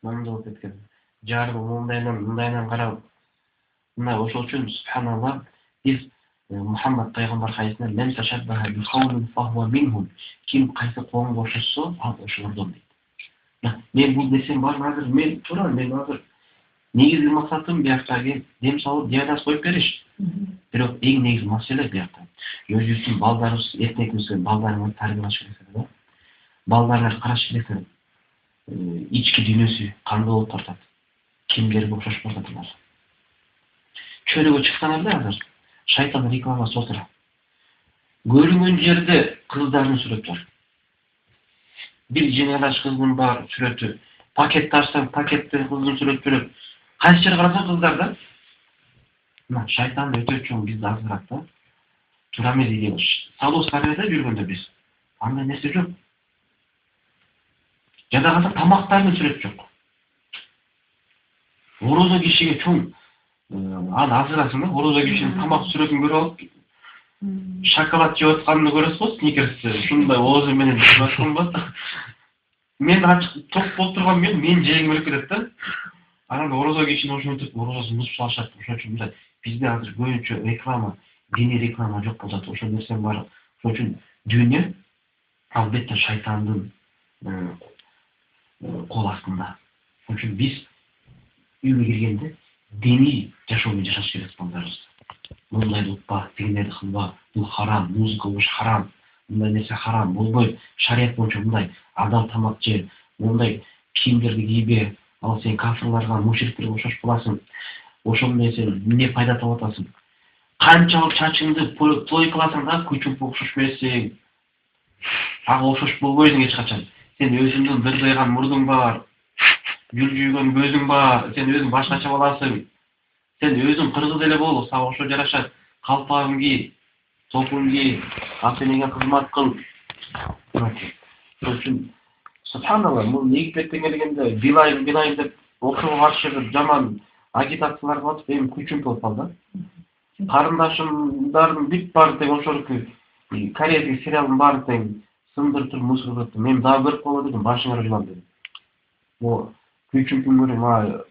Мындай болуп кеткен. Жарым мындайынан карап, мына ошол үчүн субханалла биз Мухаммад пайгамбар хадисинде "Мен ташаббаха би кавмин фахуа минхум". Ким кайсы коомго окшошсо, ал ошолордон дейт. Мен бул нерсем бар азыр, мен туура, мен азыр негизги максатым биякта дем салып, диагноз коюп бериш. Бирок эң негизги маселе биякта өзүбүздүн балдарыбыз, эртеңки балдарыңарды тарбиялаш керек да. Балдарыңарды караш керек. Ички дүйнөсү кандай болуп тартат? Кимдерге окшош болуп атат? Чөйрөгө чыксаңар да азыр шайтан рекламасы отура. Көрүнгөн жерде кыздардын сүрөтү бар. Бир жеңелаш кыздын бар сүрөтү. Пакет тарсаң, пакетте кыздын сүрөтү жүрөт. Кайсы жерге карасаң кыздар да. Мына шайтан өтө чоң бизди азырат да. Туура эмес идея. Салуу сарайда жүргөндө биз андай нерсе жок. Жада калса тамактардын сүрөтү жок. Орозо кишиге чоң аны азырасың да, орозо кишинин тамак сүрөтүн көрүп алып, шоколад жеп атканын көрөсүз го, сникерс, ушундай оозу менен жеп аткан ба. Мен ачык ток болуп турган мен жегим келип кетет да. Анан орозо кишини ошентип орозосун бузуп салышат. Ошон үчүн мындай бизде азыр көбүнчө реклама, диний реклама жок болуп атат. Ошол нерсе бар. Ошон үчүн дүйнө албетте шайтандын кол астында. Ошон үчүн биз үйгө киргенде диний жашоо менен жашаш керек балдарыбыз. Мындайды утпа, тигиндерди кылба, бул харам, музыка угуш харам, мындай нерсе харам, болбойт. Шарият боюнча мындай адам тамак же, мындай кийимдерди кийбе, ал сен кафирларга, мушриктерге окшош боласың. Ошол менен сен эмне пайда таап атасың? Канчалык чачыңды той кыласың да, күчүп окшош берсең, ага окшош болбойсуң эч качан. Сен өзүңдүн дырдайган мурдуң бар, жүлжүйгөн көзүң бар, сен өзүң башкача боласың. Сен өзүң кыргыз эле бол, сага ошо жарашат. Калпагың ки, топуң ки, ата-энеңе кызмат кыл. Ошон үчүн субханалла, бул эгипеттен келгенде билайым деп окууга каршы жаман агитациялар кылып атып, эми күчүм болуп калды. Карындашымдардын бүт баары тең ошолуку корейский сериалдын баары тең сындырып туруп мусор кылып, мен дагы көрүп калып дедим, башыңар жылам дедим. О, күчүм көрүм,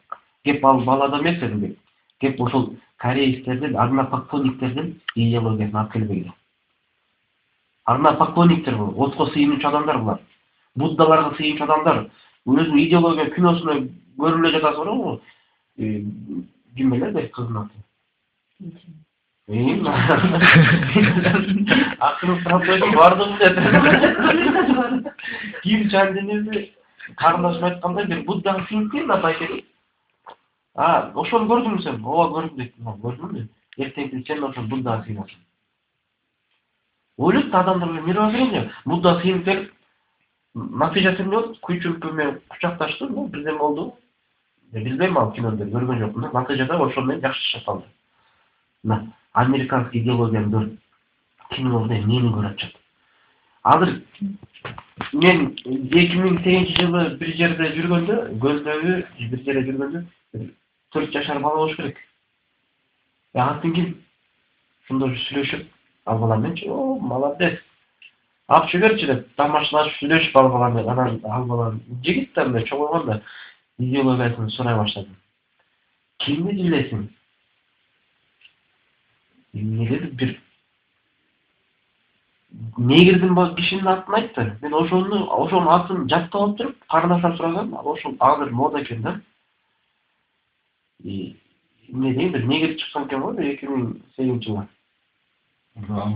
кеп ал балада эмес дедим. Кеп ошол корейцтердин, агнопоклонниктердин идеологиясын алып келбейди. Агнопоклонниктер бул, отко сыйынуучу адамдар булар. Буддаларга сыйынчу адамдар. Өзүнүн идеология күнөөсүнө көрүп эле жатасыңар го. Ким эле кыздын аты? Акырын сурап койдум, бардым деп. Ким Чандинеби карындашым айткандай бир Буддага сыйынып келин апай деп. Ошону көрдүңбү сен? Ооба көрдүм дейт. Көрдүм дейт. Эртең сен ошол Буддага сыйынасың. Ойлойт адамдар мировоззрение. Буддага сыйынып келип, натыйжасы эмне болду? Күчүмпү менен кучакташты, бирдеме болду. Билбейм ал киноду көргөн жокмун. Натыйжада ошол менен жакшы жашап калды. Мына американский идеологияны көрүп, кинолордо эмнени көрүп атышат. Азыр мен 2008-жылы бир жерде жүргөндө, көздөбү бир жерде жүргөндө 4 жашар бала болуш керек. Атын ким? Шондо сүйлөшүп, ал бала менчи, молодец. Алып жиберчи деп, тамашалашып сүйлөшүп ал бала менен, анан ал бала жигит да мына чоңойгондо идеологиясын сурай баштадым. Кимди билесиң? Эмнеге бир негирдин кишинин атын айтты. Мен ошонун атын жаттап алып туруп, карындаштан сурагам, ошол азыр мода экен да. Эмне дейм, бир негир чыккан экен го 2008-жылы.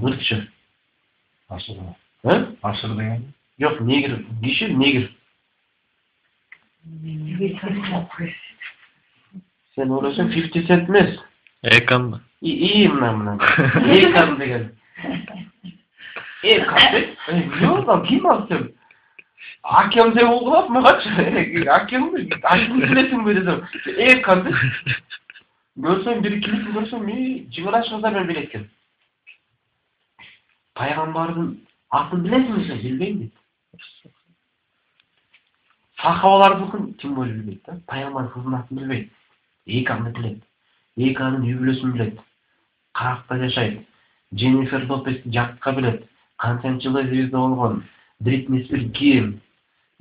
Ырчы. Ашыр. Ашыр деген? Жок, негир, киши негир. Сен ойлосоң 50 Cent эмес. Экан. Мына. Экан деген. Кандай? Жок, ким аты? Акем деп окулат, мыгачы. Акем, ашын билесиңби дедим. Кандай? Көрсөм, бир клипин көрсөм, жыңыраш кыздар билет экен. Пайгамбардын атын билесиңби сен? Билбейм дейт. Сахабалардыкын тим более билбейт да. Пайгамбардын кызынын атын билбейт. Эканды билет. Эканын үй бүлөсүн билет. Каякта жашайт. Дженнифер Лопести жакка билет. Канчанчы жылы звезда болгон. Бритни Спирс ким?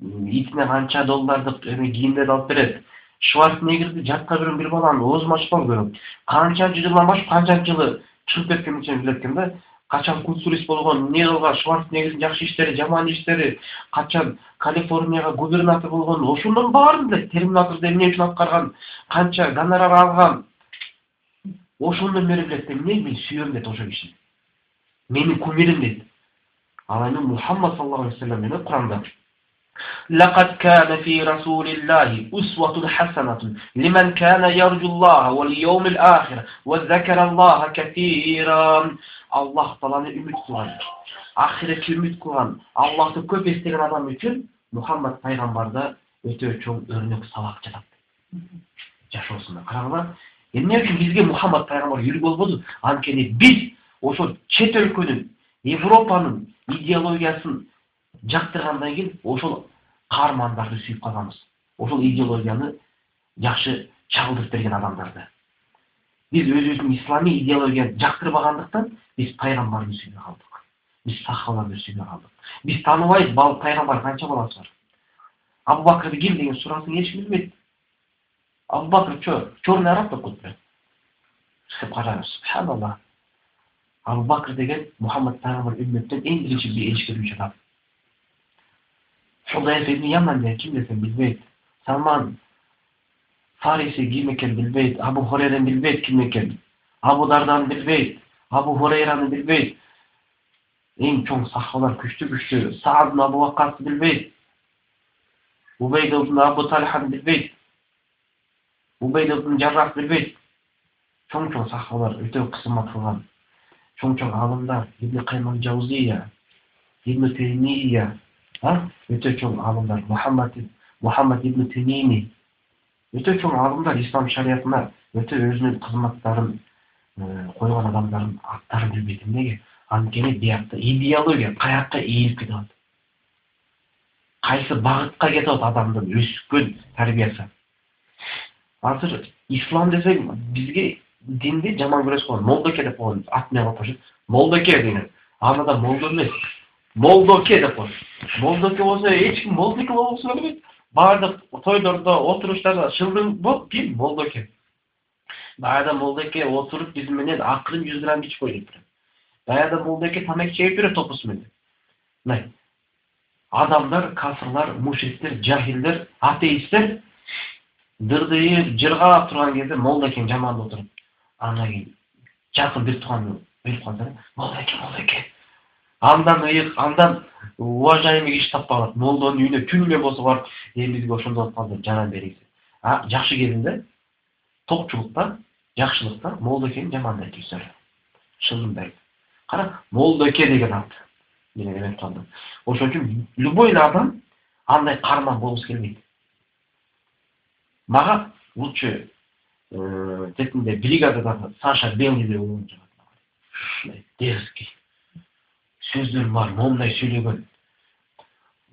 итине канча доллардык кийимдерди алып берет. Шварценеггерди жатка көргөн бир баланы оозума ачпай көрөм. Канча жылдан башып, канча жылы чыгып кеткен үчүн билет экен да. Качан культурист болгон, эмне кылган, Шварценеггердин жакшы иштери, жаман иштери, качан Калифорнияга губернатор болгон, ошонун баарын билет. Терминаторду эмне үчүн аткарган, канча гонорар алган. Ошондон бери билет. Эмне мен сүйөм дейт ошо кишини. Менин кумирим дейт. Ал эми Мухаммад саллаллаху алейхи вассалам менен Куранда لقد كان في رسول الله أسوة حسنة لمن كان يرجو الله واليوم الآخر وذكر الله كثيرا. Allah Teala'nı ümit kuran, ahireti ümit kuran, Allah'ı köp estigen adam için Muhammed Peygamber'de öte çoğun örnek sabak жатат. Жашоосунда караңыздар. Эмне үчүн бизге Мухаммед Пайгамбар үлгү болбоду? Анткени биз ошо чет өлкөнүн, Европанын идеологиясын жактыргандан кийин ошол каармандарды сүйүп калганбыз. Ошол идеологияны жакшы чагылдырып берген адамдарды. Биз өзүбүздүн ислами идеологияны жактырбагандыктан биз пайгамбарды сүйбөй калдык. Биз сахабаларды сүйбөй калдык. Биз тааныбайбыз пайгамбар канча баласы бар. Абу Бакырды ким деген сурасын эч ким билбейт. Абу Бакыр чорный араб деп коюп берет. Караңыз, субханаллах. Абу Бакыр деген Мухаммад пайгамбар үмметтен эң биринчи бир элчи адам. Худайф ибн Яман деген ким десем билбейт. Салман Фариси ким экен билбейт. Абу Хурайраны билбейт ким экен. Абу Дарданы билбейт. Абу Хурайраны билбейт. Эң чоң сахабалар күчтүү. Саад ибн Абу Ваккасты билбейт. Убейд ибн Абу Талханы билбейт. Убейд ибн Жаррах билбейт. Чоң сахабалар өтө кызмат кылган. Чоң алымдар, Ибн Кайым ал-Жаузия, Ибн Теймия, өтө чоң алымдар, Мухаммад ибн Теймини, өтө чоң алымдар ислам шариятына өтө өзүнүн кызматтарын койгон адамдардын аттарын билбейт. Эмнеге? Анткени биякта идеология каякка ийилип кетет. Кайсы багытка кетет адамдын өскөн тарбиясы. Азыр ислам десең бизге динди жаман көрөсүз го. Молдоке деп коет. Ат менен аташат. Молдоке деген. Анада молдо эмес. Молдоке деп коет. Молдоке болсо эч ким молдоке болбосо келбейт. Бардык тойлордо, отуруштарда шылдың бул ким? Молдоке. Баягы молдоке отуруп биз менен акырын 100 грамм ичип коюп турат. Баягы молдоке тамак чегип берет топус менен. Адамдар, кафырлар, мушриктер, жахилдер, атеисттер дырдыйып, жыргап турган кезде молдоке жаман отуруп. Андан кийин жакын бир тууган өлүп калса, молдоке. Андан ыйык, андан уважаемый киши таппагат. Молдонун үйүнө түнү болсо барып, бизге ошондой болуп калды, жанан бериңиз. Жакшы кезинде токчулукта, жакшылыкта молдокени жамандайт өздөр. Шылдайт. Кара, молдоке деген ат. Мен эметип калдым. Ошон үчүн любой адам андай карман болбосу келбейт. Мага лучше тетинде бригадада Саша Белый деп ойлойм. Дерзкий. Сөздөр бар, момундай сүйлөгөн.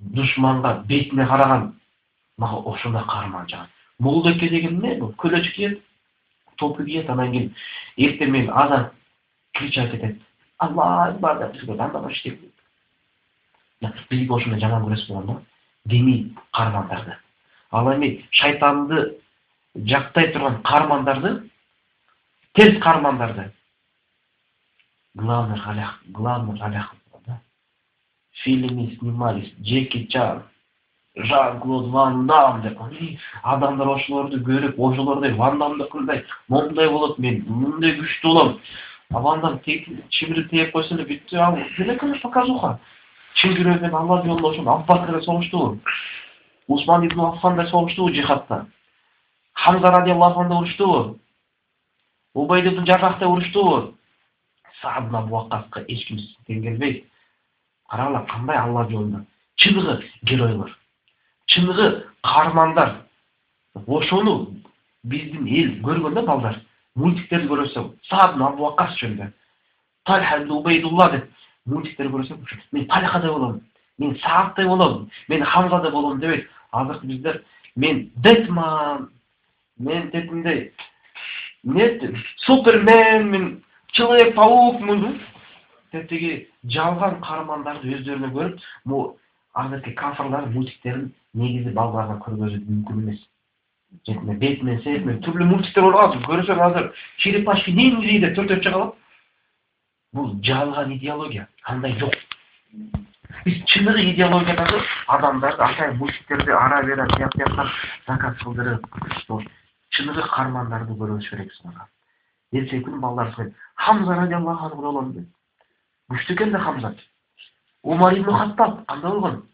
Душманга бетине караган. Мага ошондой карман жагат. Молдоке деген эмне? Бул көлөч кийет, топу кийет, анан кийин эртең менен азан кричать этет. Аллах акбар деп бизге анда баш деп. Бизге ошондой жаман көрөсүз болгондо, дини кармандарды. Ал эми шайтанды жактай турган кармандарды, терс кармандарды. Главный галах, да. Фильмы снимались Джеки Чан, Жан-Клод Ван Дам деп. Адамдар ошолорду көрүп, ошолордой Ван Дамды кылдай, момундай болот, мен мындай күчтүү болом. Ван Дам чибири тээп койсо эле бүттү, ал великолепно показуха. Чын жүрөгүн Алла жолунда ошон Абу Бакырга согушту. Усман ибн Аффанда согушту жихадта. Хамза радиаллаху анху урушту. Убайд ибн Жаррахта урушту. Саад ибн Абу Ваккаска эч ким тең келбейт. Караңла кандай Алла жолунда. Чыныгы геройлор. Чыныгы каармандар. Ошону биздин эл көргөндө балдар. Мультиктерди көрөсөң, Саад ибн Абу Ваккас жөнүндө. Талха ибн Убайдулла деп мультиктер көрөсөң, мен Талхадай болом, мен Саадтай болом, мен Хамзадай болом дебейт. Азыркы биздер мен Бэтмен, мен тетинде Супермен, мен Человек-паук, тетиги жалган кармандарды өздөрүнө көрүп, азыркы кафырлар мультиктерин негизи балдарга көргөзүү мүмкүн эмес. Жетме Бэтмен, Сэтмен түрлүү мультиктер болуп атат. Көрсөң азыр черепашки ниндзя деп төртөп чыгалат. Бул жалган идеология. Кандай жок. Биз чыныгы идеологиядагы адамдарды атайын мультиктерди ара бера тияктан заказ кылдырып, чыныгы кармандарды көрүш керекпиз. Эртең күнү балдар Хамза радиаллаху анху болом дейт. Күчтүү экен да Хамза. Умар ибн Хаттаб кандай болгон?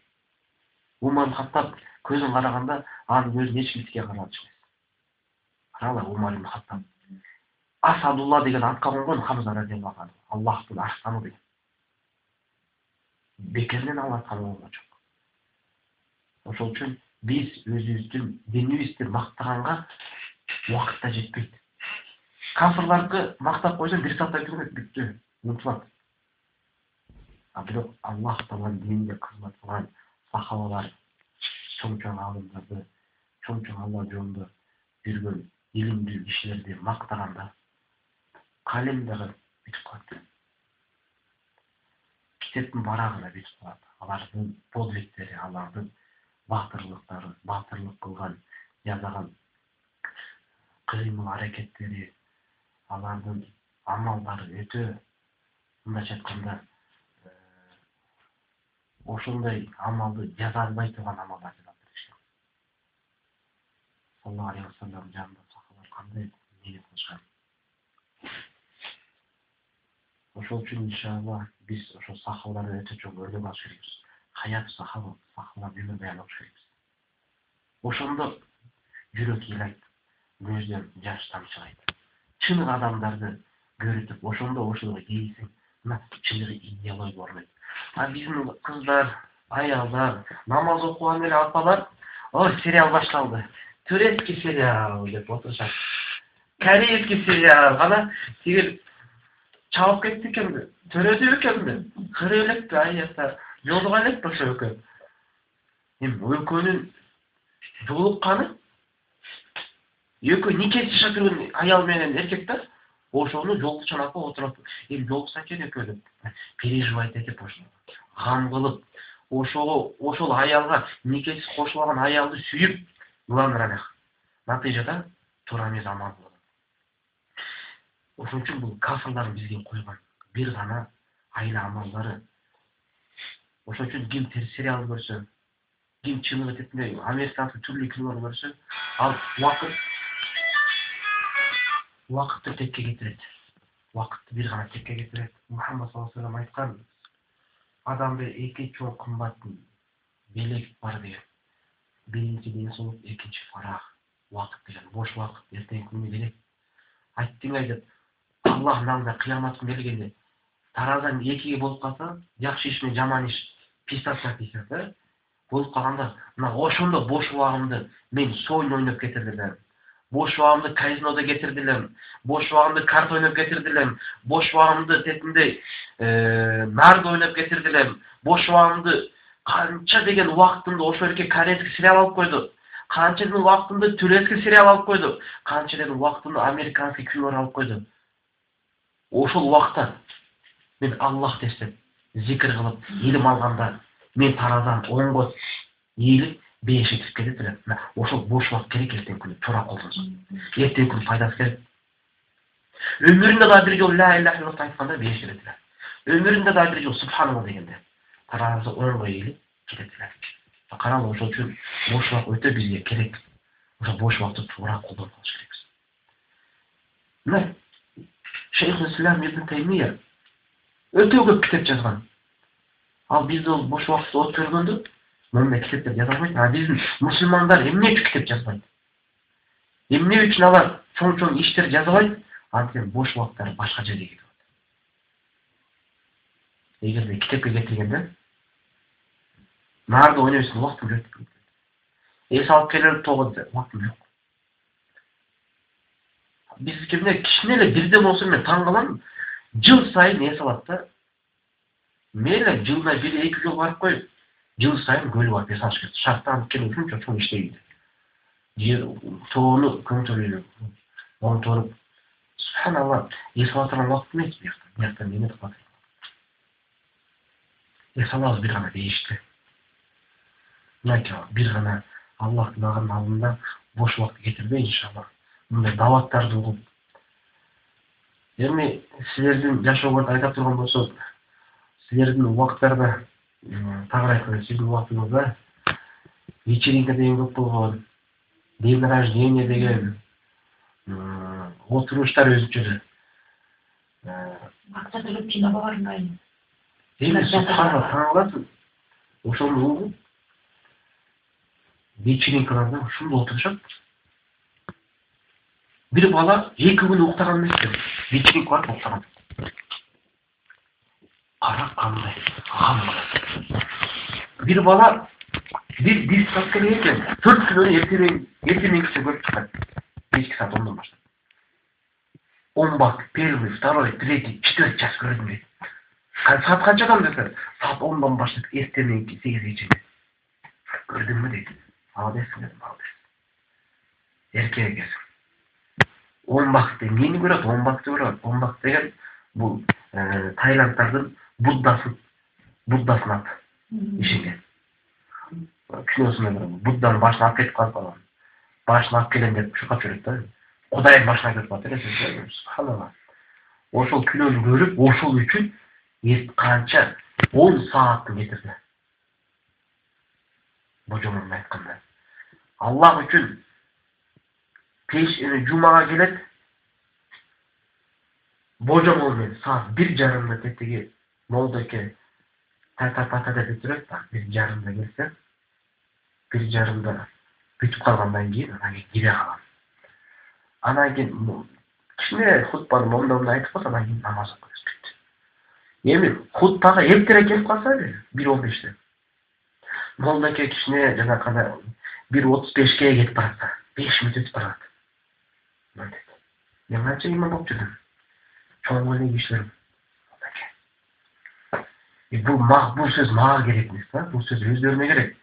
Умар ибн Хаттаб көзүн караганда анын көзүн эч ким тике караган эмес. Карала Умар ибн Хаттаб. Асадулла деген атка конгон Хамза радиаллаху анху. Аллахтын арстаны деген. Бекерден Аллахка болгон жок. Ошол үчүн биз өзүбүздүн динибизди мактаганга убакытта жетпейт. Кафырларды мактап койсоң бир саатта бүттү, унутулат. А бирок Аллах Тааланын дининде кызмат кылган сахабалар, чоң алымдарды, чоң Алла жолунда жүргөн илимдүү кишилерди мактаганда калем дагы бүтүп калат. Китептин барагына бүтүп калат. Алардын подвигтери, алардын батырлыктары, батырлык кылган, жасаган кыймыл аракеттери, алардын амалдары өтө, мындайча айтканда, ошондой амалды жаза албай турган амалдар жасап беришкен. Саллаллаху алейхи ва саллям жанында сахабалар кандай ниет кылышкан. Ошол үчүн иншалла биз ошо сахабаларды өтө чоң өрнөк алыш керекпиз. Хаят сахабалар өмүр баян алыш керекпиз. Ошондо жүрөк ыйлайт, көздөн жаш тамчылайт. Чыныгы адамдарды көрүтүп, ошондо ошого кейсиң, мына чыныгы идеология орнойт. А биздин кыздар, аялдар, намаз окуган эле апалар, ой, сериал башталды. Турецкий сериал деп отурушат. Корейский сериал, ана тигил чабып кетти экенби? Төрөдү экенби? Кырып элекпи аяктар? Жолуга элекпи ошо экөө? Эми экөөнүн жолукканы, экөө никеси жашап жүргөн аял менен эркек да, ошону жолукчан апа отуруп, эми жолукса экен экөө деп переживать этип ошо гам кылып, ошол аялга никеси кошулган аялды сүйүп уландырат. Натыйжада туура эмес амал болот. Ошон үчүн бул кафырлар бизге койгон бир гана айла амалдары. Ошон үчүн ким сериал көрсө, ким чыныгы тетинде американский түрлүү кинолор көрсө, ал убакытты текке кетирет. Убакытты бир гана текке кетирет. Мухаммад саллаллаху алейхи ва саллям айткан, адамда эки чоң кымбат белек бар деген. Биринчи денсаулык, экинчи фарах, убакыт деген, бош убакыт, эртең күнү керек. Айттыңай деп, Аллахтын алдында кыямат күнү келгенде тараздан экиге болуп калса, жакшы иш менен жаман иш писатка болуп калганда, мына ошондо бош убагымды мен союн ойноп кетирдилем. Бош убагымды казинода кетирдилем. Бош убагымды карта ойноп кетирдилем. Бош убагымды тетинде нард ойноп кетирдилем. Бош убагымды канча деген убактымды ошо эрке корейский сериал алып койду. Канча деген убактымды турецкий сериал алып койду. Канча деген убактымды американский кинолор алып койду. Ошол убакта мен Аллах деп зикир кылып, илим алганда мен тараздан оңго ийилип, бешке кирип кетет элем. Ошол бош убакыт керек эртең күнү туура колдонсо. Эртең күнү пайдасы керек. Өмүрүндө да бир жолу ла иляха иллаллах айтканда бешке кетет элем. Өмүрүндө да бир жолу субханалла дегенде таразы оңго ийилип кетет элем. Каралы, ошол үчүн бош убакыт өтө бизге керек. Ошол бош убакытты туура колдонуп алыш керекпиз. Мына Шейх Ислам ибн Таймия өтө көп китеп жазган. Ал бизде ол бош убакытты өткөргөндө мындай китептер жаза албайт. А биздин мусулмандар эмне үчүн китеп жазбайт? Эмне үчүн алар чоң иштер жаза албайт? Анткени бош убакыттары башка жерге кетип атат. Эгерде китепке кетиргенде нарды ойнойсуң, убактың жок. Эс алып келип тогот, убактың жок. Бизге эмне кичине эле бирден болсо мен таң калам, жыл сайын эс алат да. Мейлі жылда 1-2 жыл барып қойып, жыл сайын көлі барып эс алыш керек. Шарттан келіп ушунча чоң иштейді. Жер тоону көңтөлүп, монторуп, субханалла, эс ала турган убакыт эмес бияктан эмне кылат. Эс алабыз бир гана дейишти. bir ғана Аллахтың алдында бош уақыт кетірбей, иншалла. Бұндай даваттарды оқып. Яғни сіздердің жашауға айтып тұрған болса, сіздердің уақыттарда тағыр айтқанда, сіздің уақытыңызда вечеринка деген көп болған, день рождения деген, отырыштар өзінше. Ақша төлеп жинап алармайын. Енді субханалла таң аласың. Ошоны оқып, вечеринкаларда шunda отырышады. Bir bala екі күн оқытаған емес, вечеринка барып оқытаған. Қара қандай ғам қылады. Bir bala bir saat келе екен, 4 күн ертеңгісі көріп шыққан. 5 saat ondan başladı. 10 bak, первый, второй, третий, 4 час көрдім дейді. Saat қаншадан десе, saat 10-dan başladık, ертеңгі 8-ге дейін. Көрдің мі дейді. Молодецсің дедім, молодец. Еркек екенсің. 10 бақ деген нені көреді? 10 бақты көреді. 10 бақ деген бұл Тайландтардың Буддасын аты ішінде. Киносында Будданың башына алып кетіп қалып қалған. Башына алып келем деп шырқап жүреді да. Құдайдың башына кетіп қалды. Субханалла. Ошол киноны көріп, ошол үшін қанша 10 сағаттын кетірді. Божомын айтқанда. Аллах үшін Cuma'ya gelip Bojamol'un saat 1:30'da tetigi Moldaki ta bitirip bak 1:30'da gelse 1:30'da bitip kalgandan keyin ana gire kalan. Ana keyin kişine hutbanı onda aytıp kalsa ana keyin namaz okuyup bitti. Yemin hutbaga ertere kelip kalsa 1:15'te. Moldaki kişine jana kadar 1:35'ge ketip baratsa 5 minut ötüp barat. Ben kaçça imam болып жүрдім. Çoğunluğuna geçlerim. Bu söz mağa gerek mi? Bu söz özlerine gerek.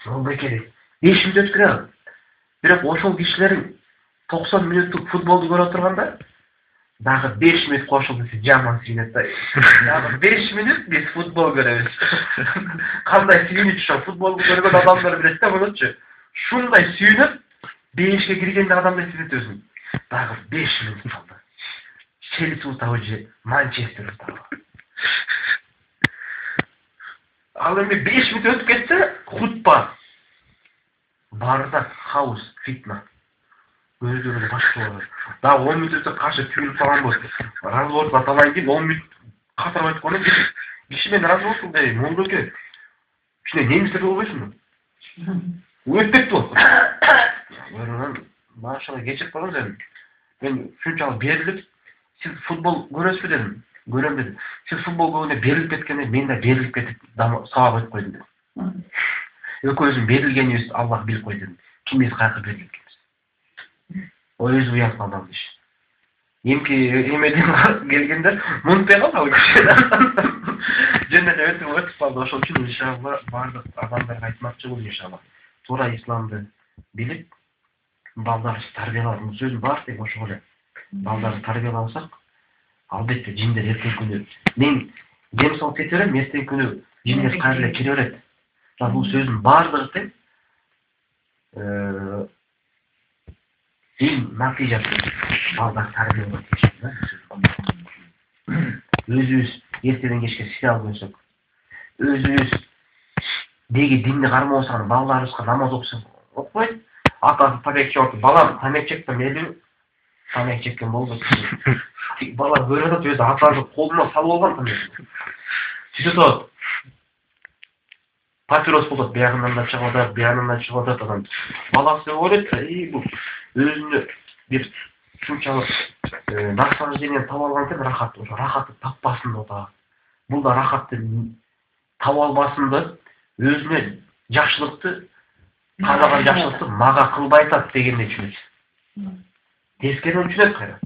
Yolda gerek. 5 minut ötkürem. Biroq oşol kişilerin 90 minutluk futboldu görüp oturganda dagı 5 minut koşuldu siz jaman suyunat da. Dagı 5 minut biz futbol göremiz. Kanday suyunut şu futbol görген adamları bilет da bulutçu. Şunday suyunut 5'e girgende adamda sizin özün. Dagı 5 minut kaldı. Chelsea utavıcı, Manchester utavı. Al bir 5 minut ötüp ketse, hutba. Barda, kaos, fitna. Gözlerine başka olur. Daha 10 minut ötüp karşı tüyün falan olur. Razı olup atalayın değil, 10 minut katırma ötüp onu kişiyle razı olsun deyim. Ne oldu ki? Şimdi ne misafir oluyorsun mu? Ötpekti o. Maşallah geçip falan dedim. Ben şunçalı berilip, siz futbol görüyorsunuz dedim. Görüyorum dedim. Siz futbol görünce berilip ketkende, men de berilip ketip sağa koyup koydum dedim. Öközün berilgeni Allah bilip koydu dedim. Kim biz kaykı berilip ketimiz. O özü uyanıp adam iş. Emedin gelgender, mıntaya kalma o kişiden. Cennete ötüp kaldı. Oşol için inşallah bardık adamlarga aytmakçı bul inşallah. Tuğra İslam'dı bilip, балдар тәрбиелеу сөз бар деп ошол эле. Балдарды тәрбиелесак, албетте жиндер эртең күнү мен дем салып кете берем, эртең күнү жиндер кайра келе берет. Бул сөздүн баардыгы тең натыйжасы балдар тәрбиелеуга тийиштүү да. Өзүбүз эртеден кечке сериал көрсөк, өзүбүз деги динди кармабасак, балдарыбызга намаз окусак окпойт. Atası tamek çekti. Balam tamek çektim. Elim tamek çektim oldu. Bala böyle de diyordu. Atası koluna salı olgan tamek. Sütü tut. Papiros buldu. Bir yanından da çıkmadı. Bir yanından çıkmadı adam. Balası öyle iyi bu. Özünü bir şunçalık naksanı jerinden tav algan rahat. Rahatı tapmasın o da. Bu da rahatı tav almasındı. Özüne жақшылықты Қазаған жақшылықты маға қылбай айтады дегенде түсінеді. Тескерін түсінеді қайра.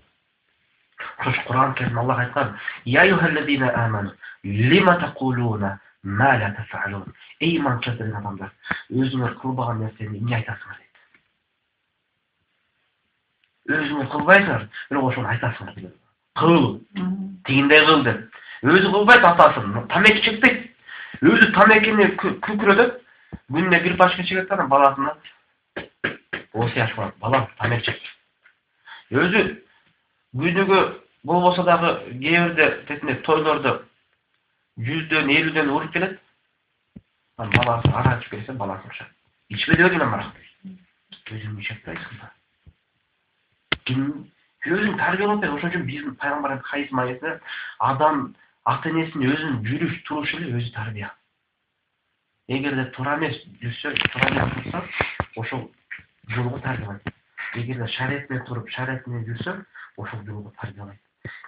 Құран Кәрім Аллах айтқан: "Я аyyuhallazina amanu lima taquluna ma la taf'alun." Ей иман келтірген адамдар, өзіңіз қылбаған нәрсені не айтасыңдар дейді. Өзіңіз қылбайсыңдар, бірақ ошоны айтасыңдар дейді. Қыл, тигендей қыл деп. Өзі қылбайды атасын, тамеки шекпейді. Өзі тамекине күркіреді. Gününe bir başka çekersen balasına o yaşma. Balam tamir çek. Özü günüge bolbosa dagı gebirde tetine toylarda 100'den 50'den urup kelet. Balası ara açıp gelsen balası uçar. İçmedi öyle mi bırak? Özüm işetpeysin da. Özün tarbiyalап беріп, ошон үчүн биздин пайгамбарыбыз кайсы аятында адам ата энесинин өзүнүн жүрүш турушу эле өзү тарбия. Эгерде туура эмес жүрсө, туура эмес турса, ошол жолго тарбиялайт. Эгерде шарият менен туруп, шарият менен жүрсө, ошол жолго тарбиялайт.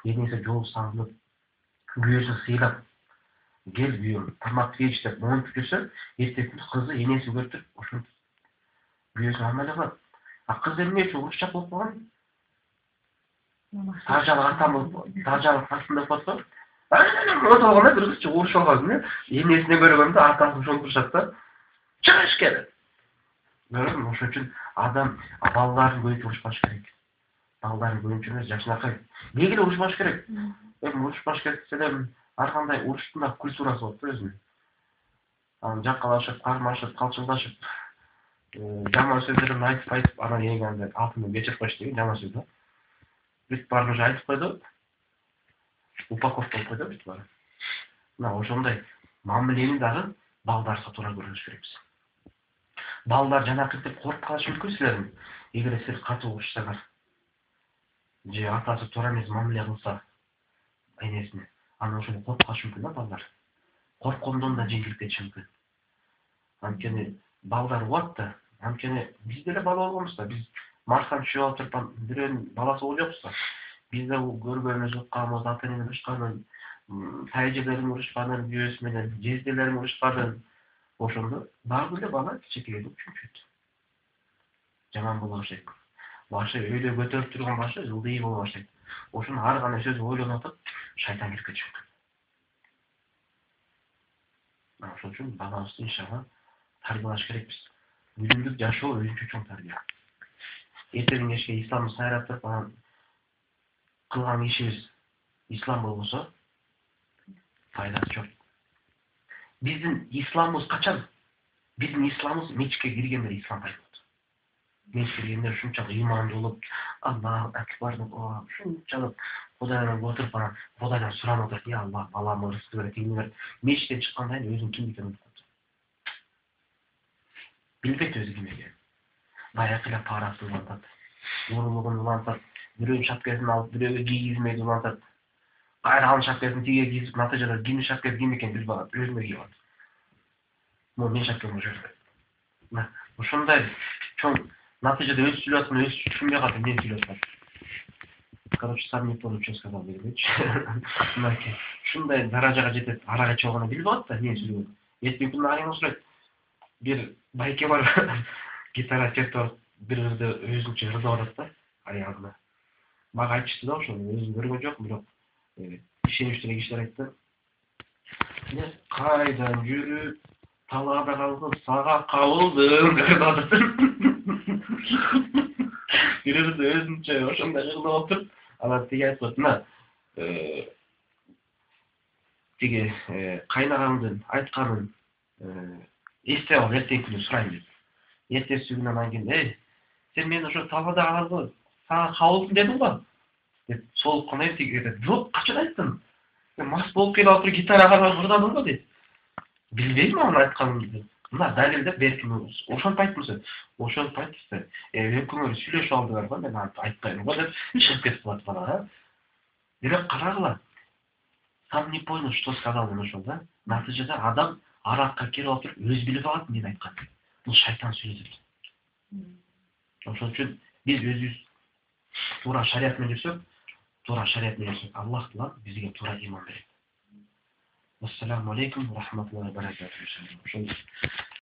Энеси жол сагынып, күйөөсүн сыйлап, кел күйөөм, тамак жейч деп монтуп жүрсө, эртең күнү кызы энеси көрүп, ошентип күйөөсүн амал кылат. А кыз эмне үчүн урушчак болуп калган? Тажал атам болуп, тажал касында болсо, отолгондо бир кыз урушуп калган, энесине көргөндө атасы ошентип турушат да. Чыгыш керек. Görüyorum, ошон үчүн адам балдарын көйүп урушпаш керек. Балдарын көйүнчө эмес, жашынакай. Неге эле урушпаш керек? Урушпаш керек десем, ар кандай уруштун да культурасы болот да өзүнүн. Анан жаккалашып, кармашып, калчылдашып, жаман сөздөрүн айтып, анан эгенде алтынды кечирип коюш деген жаман сөз да. Бүт баарын уже айтып койду. Упаковка кылып койду бүт баары. Мына ошондой мамилени дагы балдарга туура көрүнүш керекпиз. Балдар жанакы деп коркуп калышы мүмкүн силердин. Эгер сиз катуу урушсаңар, же атасы туура эмес мамиле кылса энесине, анан ошондо коркуп калышы мүмкүн да балдар. Корккондон да жеңилип кетиши мүмкүн. Анткени балдар убат да, анткени биз деле бала болгонбуз да, биз Марстан түшүп алып турган бирөөнүн баласы болуп жокпуз да. Биз да көргөнүбүз, укканыбыз, ата эненин урушканын, тайжелерин урушканын, күйөөсү менен, жезделерин урушканын, ошондо баары эле бала кичинекейден түшүнчүт. Жаман боло баштайт. Башы өйдө көтөрүп турган башы ылдый боло баштайт. Ошону ар кандай сөз ойлонуп атып, шайтан кирип кетиши мүмкүн. Ошон үчүн балабызды иншалла тарбиялаш керекпиз. Күнүмдүк жашоо өзүнчө чоң тарбия. Эртең кечке исламды сайрап туруп, анан кылган ишибиз ислам болбосо пайдасы жок. Биздин исламыбыз качан? Биздин исламыбыз мечитке киргенде ислам пайда болду. Мечитке киргенде ушунчалык ыймандуу болуп, Аллах акбар деп, ушунчалык Кудайдан отуруп, анан Кудайдан суранып отуруп, я Аллах, баламы рызкы бер, тигини бер. Мечиттен чыккандан кийин өзүнүн кимдигин унутуп калды. Билбейт өзү ким экенин. Баягы эле парасын улантат, урулугун улантат, бирөөнүн шапкасын алып, бирөөгө кийгизмейди улантат. Кайра анын шапкасын тиге кийип, натыйжада кимдин шапкасы ким экенин билбей калат, өзүнө кийип алат. Могу менин шапкам ошол. Ошондой чоң натыйжада өзү сүйлөп аткан, өзү түшүнбөй калды, эмне сүйлөп атат. Короче, сам не понял, что сказал, билбейчи. Ушундай даражага жетет, арага чогууну билбей калат да, эмне сүйлөп атат. Эртең күнү аяң сурайт. Бир байке бар, гитара чертип, бир кызды өзүнчө ырдап атат да, аягына. Мага айтышты да ошону, өзүм көргөн жокмун, бирок ишеничтүү кишилер айтты. Кайдан жүрүп, талаада калгып, сага кабылдым деп атат. Бир кызды өзүнчө ошондой ырдап отуруп, анан тиги айтып атат, тиги кайнагаңдын айтканын эстеп алып эртең күнү сурайм деп. Эртеси күнү анан кийин, сен мени ошо талаада калгып, сага кабылдым дедиң го деп солуп кана тиги жок, качан айттым? Мас болуп келип атып гитара карап ырдадым го дейт. Билбейм аны айтканымды. Мына далилдеп берким ошентип айттым. Ошентип айтты. Экөөңөр сүйлөшүп алдыңар го, мен айтпайм го деп чыгып кетип калат бала. Бирок карагыла. Сам не понял, что сказал он ошол да. Натыйжада адам аракка кирип отуруп өз билип алат мен айткан. Бул шайтан сөзү. Ошон үчүн биз өзүбүз туура шарият менен жүрсөк, Аллах Таала бизге туура иман берет. Ассаламу алейкум ва рахматуллахи ва баракатуху.